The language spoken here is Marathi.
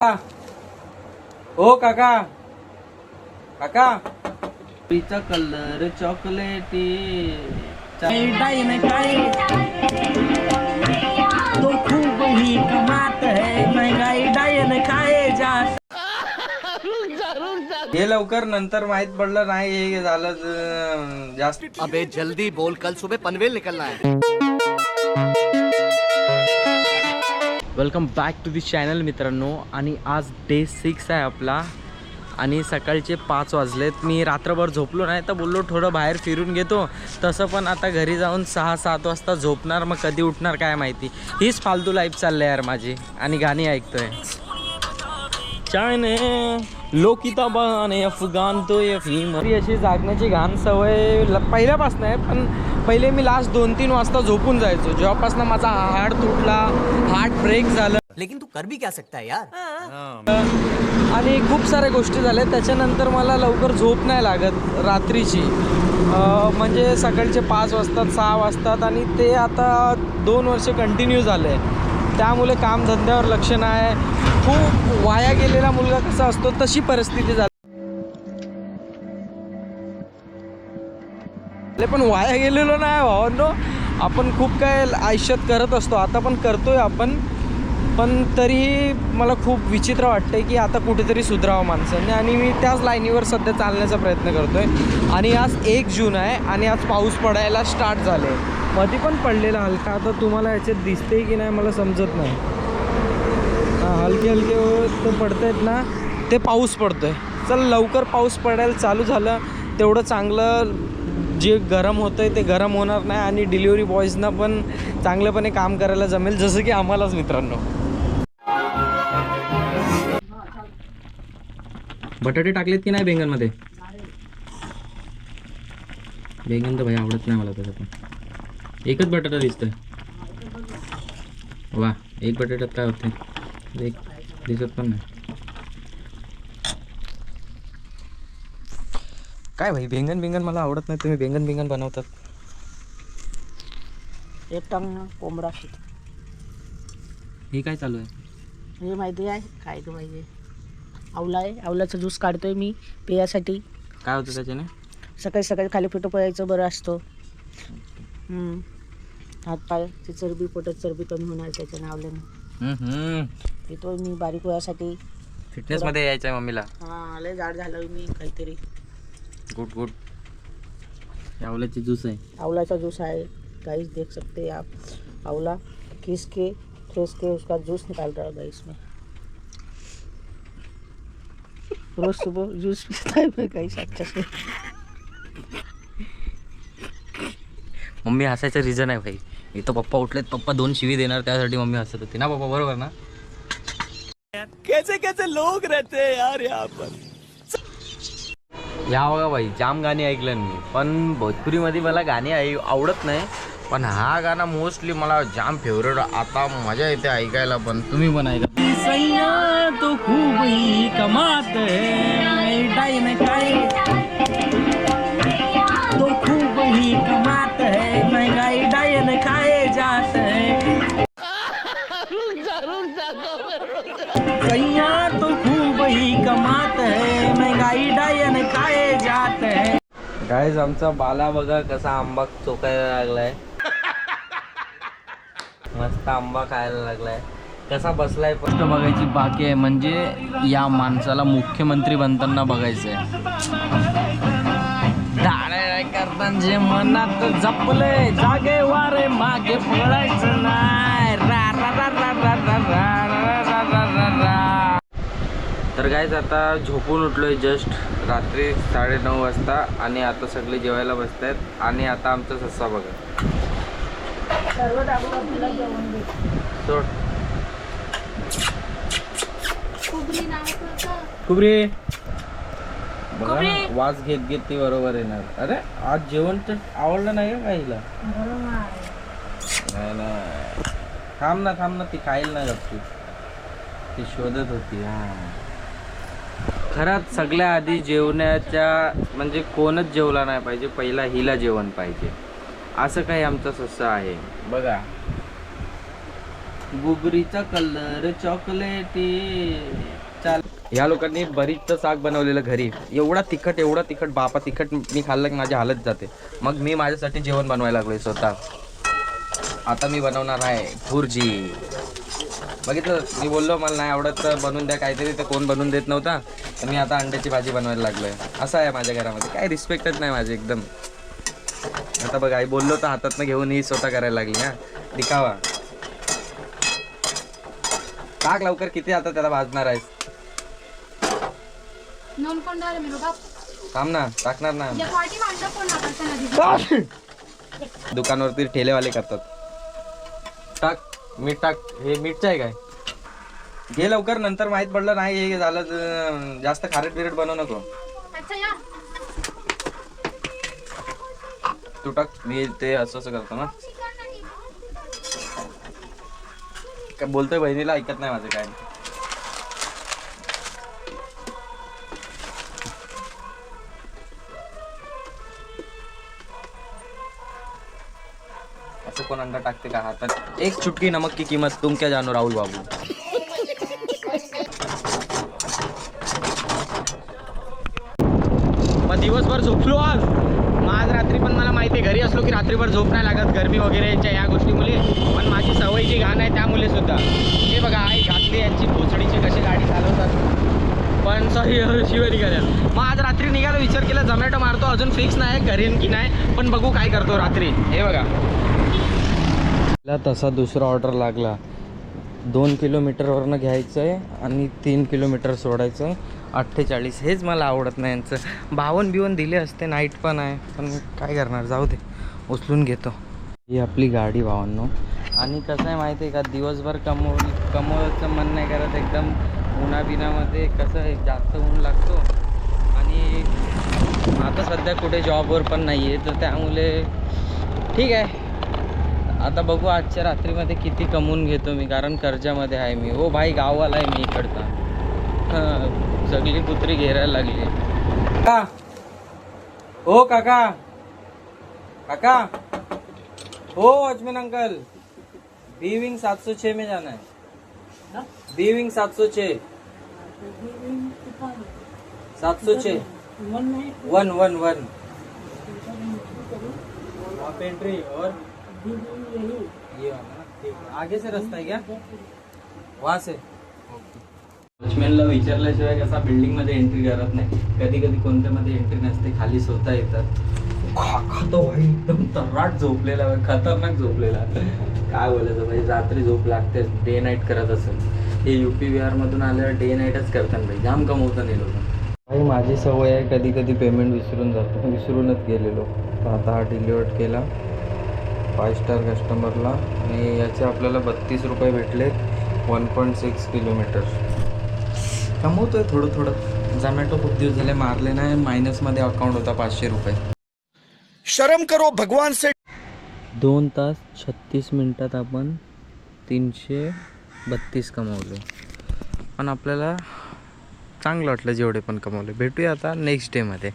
ओ काका काका पीचा कलर चॉकलेटी डाइन काय तो खूब ही कमात है महंगाई डाइन खाए जात. हे लवकर नंतर माहित पडलं नाही हे झालं जास्त. अबे जल्दी बोल, कल सुबह पनवेल निकलना है. Welcome back to this channel मित्रांनो. आणि आज डे 6 आहे आपला आणि सकाळचे 5 वाजलेत. मी रात्रभर झोपलो नाही तर बोललो थोडं बाहेर फिरून घेतो. तसं पण आता घरी जाऊन 6-7 वाजता झोपणार, मग कधी उठणार काय माहिती. हीच फालतू लाईफ चालली यार माझी. आणि गाणी ऐकतोय चायने लोकिता बहाने अफगान तो यफीम. अशी जागण्याची घाण सवय पहिल्यापासून आहे, पण पहिले मी लास्ट 2-3 वाजता झोपून जायचो. जेव्हापासून माझा हाड तुटला, हार्ट ब्रेक झालं, लेकिन तू कर भी क्या सकता है यार. आणि खूप साऱ्या गोष्टी झाल्या. त्याच्यानंतर मला लवकर झोप नाही लागत रात्रीची. म्हणजे सकाळचे 5 वाजतात, 6 वाजतात आणि ते आता 2 वर्ष कंटिन्यू झाले. त्यामुळे कामधंद्यावर लक्ष नाही. खूप वाया गेलेला मुलगा कसा असतो तशी परिस्थिती झाली. पण वाया गेलेलो नाही भावांनो. आपण खूप काय आयुष्यात करत असतो, आता पण करतोय आपण. पण तरीही मला खूप विचित्र वाटतंय की आता कुठेतरी सुधारावं माणसांनी. आणि मी त्याच लाईनीवर सध्या चालण्याचा प्रयत्न करतोय. आणि आज 1 जून आहे आणि आज पाऊस पडायला स्टार्ट झाले. मध्ये पण पडलेला हलका. आता तुम्हाला याच्यात दिसते की नाही मला समजत नाही. हलके हलके ते पडत आहेत ना, ते पाऊस पडतोय. चल लवकर पाऊस पडायला चालू झालं तेवढं चांगलं. जे गरम होतं आहे ते गरम होणार नाही आणि डिलिव्हरी बॉयजना पण चांगल्यापणे काम करायला जमेल, जसं की आम्हालाच मित्रांनो. बटाटे टाकलेत की नाही बेंगनमध्ये? बेंगन तर भाई आवडत नाही मला तसं. पण एकच बटाटा दिसतोय. वा, एक बटाट्यात काय होते एक दिसत पण नाही. काय भाई बेंगन मला आवडत नाही. तुम्ही बेंगन बनवतात. एक टंग कोंबडा शेत. हे काय चालू आहे? हे माहिती आहे काय तर पाहिजे. आवला आहे, आवल्याचा ज्यूस काढतोय मी पेयासाठी. काय होतं त्याच्याने? सकाळी सकाळी खाली पेटो प्यायचं बरं असतो. हातपायची चरबी, पोटात चरबी कमी होणार त्याच्याने आवल्याने. पितोय मी बारीक वयासाठी. फिटनेसमध्ये यायचं आहे मम्मीला. हां, लय जाड झालं मी काहीतरी. गुड. आवल्याची ज्यूस आहे. आंवला जूस है गाइस, देख सकते हैं आप. आंवला घिस के फ्रेश के उसका जूस निकाल रहा है इसमें. रोज सुबह जूस पीता है मैं गाइस अच्छा से. मम्मी हसायचं रिझन आहे भाई. इथं पप्पा उठलेत, पप्पा 2 शिवी देणार त्यासाठी मम्मी हसत होती ना पप्पा, बरोबर ना? कैसे कैसे लोग रहते हैं यार यहाँ पर. या बघा भाई, जाम गाणी ऐकलं मी, पण भोजपुरीमध्ये मला गाणी आवडत नाही. पण हा गाणं मोस्टली मला जाम फेवरेट. आता मजा येते ऐकायला, पण तुम्ही पण ऐका. सैया तो खूब ही कमात है डाइन खाए तो खूब ही कमात है महंगाई डाइन खाए जात है. सैया तो खूब ही कमात है महंगाई डाइन खाए जात है. गाईज आमचा बाला बघा कसा आंबा चोकायला लागलाय. मस्त आंबा खायला लागलाय. कसा बसलाय फक्त बघायची बाकी आहे. म्हणजे या माणसाला मुख्यमंत्री बनताना बघायचंय. डाळे करताना जे मनात जपले जागे वारे मागे पळायचं नाही. रा रा रा रा रा रा रा रा रा रा रा. तर गाईज आता झोपून उठलोय जस्ट रात्री 9:30 वाजता. आणि आता सगळे जेवायला बसत आहेत. आणि आता आमचा सस्सा बघा. सोड कुबरी बघा, वास घेत ती बरोबर येणार. अरे आज जेवण तर आवडलं नाही का काहीला? नाही थांब ना ती खाईल ना गप्पी. ती शोधत होती. खरंच सगळ्या आधी जेवण्याच्या म्हणजे कोणच जेवला नाही पाहिजे, पहिला हिला जेवण पाहिजे. असं काही आमचा सस्सा आहे बघा. बुगरीचा कलर चॉकलेटी. चाल, या लोकांनी बरीचचं साग बनवलेलं घरी. एवढा तिखट बापा तिखट मी खाल्लं की माझी हालत जाते. मग मी माझ्यासाठी जेवण बनवायला लागलोय स्वतः. आता मी बनवणार आहे भुर्जी. बघितलं, मी बोललो मला नाही आवडत तर बनवून द्या काहीतरी, तर कोण बनवून देत नव्हता. तर मी आता अंड्याची भाजी बनवायला लागलोय. असं आहे माझ्या घरामध्ये, काय रिस्पेक्टच नाही माझी एकदम. आता बघा, आई बोललो तर हातातनं घेऊन ही स्वतः करायला लागली. हा दिखावा. टाक लवकर, किती आता त्याला भाजणार आहेस? थांब ना, टाकणार ना. दुकानावरती ठेलेवाले करतात. टाक मीठ, टाक. हे मीठचं आहे काय? घे लवकर, नंतर माहित पडलं नाही हे झालं जास्त खारट बिरट बनवू नको. तू टाक, मी ते असं करतो ना. काय बोलतोय बहिणीला, ऐकत नाही माझं काय. असं कोण अंडा टाकते का हातात? एक चुटकी नमक की कीमत तुम क्या जानो राहुल बाबू. मग दिवसभर झोपलो आज. आज रात्री पण मला माहिती आहे, घरी असलो की रात्रीभर झोप नाही लागत, गरमी वगैरेच्या या गोष्टीमुळे. पण माझी सवय जी घाण आहे त्यामुळे सुद्धा. हे बघा, आई घातली यांची भोसडीची कशी गाडी चालवतात. पण सॉरी शिवाय निघाल्या. मग आज रात्री निघायला विचार केला, झोमॅटो मारतो. अजून फिक्स नाही करेन की नाही, पण बघू काय करतो रात्री. हे बघा, तसा दुसरा ऑर्डर लागला. 2 किलोमीटरवरनं घ्यायचं आहे आणि 3 किलोमीटर सोडायचं आहे. 48. हेच मला आवडत नाही यांचं. 52 दिले असते, नाईट पण आहे, पण काय करणार, जाऊ दे, उचलून घेतो. ही आपली गाडी भावांनो. आणि कसं आहे माहिती आहे का, दिवसभर कमवायचं मन नाही करत. एकदम उन्हाबिनामध्ये कसं आहे, जास्त ऊन लागतो. आणि आता सध्या कुठे जॉबवर पण नाही आहे, तर त्यामुळे ठीक आहे. आता बघू आजच्या रात्रीमध्ये किती कमवून घेतो मी, कारण कर्जामध्ये आहे मी. हो भाई, गाववाला आहे मी इकडचा. हां, सगळी कुत्री घेरायला लागली. का हो काका, काका हो वॉचमैन अंकल, बी विंग 706 में जाना है. बी विंग 706. 706 111 आप एंट्री. और ये वाला ना, ठीक है. आगे से रास्ता है क्या? वहाँ से. वॉचमॅनला विचारल्याशिवाय कसा बिल्डिंग मध्ये एंट्री करत नाही. कधी कधी कोणत्या मध्ये एंट्री नसते, खाली स्वतः येतात. खातो भाई, एकदम तर्राट झोपलेला, खतरनाक झोपलेला. काय बोलायचं भाई, रात्री झोप लागते. डे नाईट करत असेल. हे UP बिहार मधून आल्यावर डे नाईटच करतात भाई, जाम कमवतात हे लोक. भाई माझी सवय आहे, कधी कधी पेमेंट विसरून जातो. विसरूनच गेलेलो. तर आता हा डिलिव्हर्ड केला 5 स्टार कस्टमरला. आणि याचे आपल्याला 32 रुपये भेटले. 1.6 किलोमीटर कमवतोय थोडं थोडं. झोमॅटो खूप दिवस झाले मारले नाही. मायनसमध्ये अकाउंट होता 500 रुपये. शर्म करो भगवान से. 2 तास 36 मिनिटात आपण 332 कमवले. पण आपल्याला चांगलं वाटलं जेवढे पण कमवले. भेटूया आता नेक्स्ट डेमध्ये.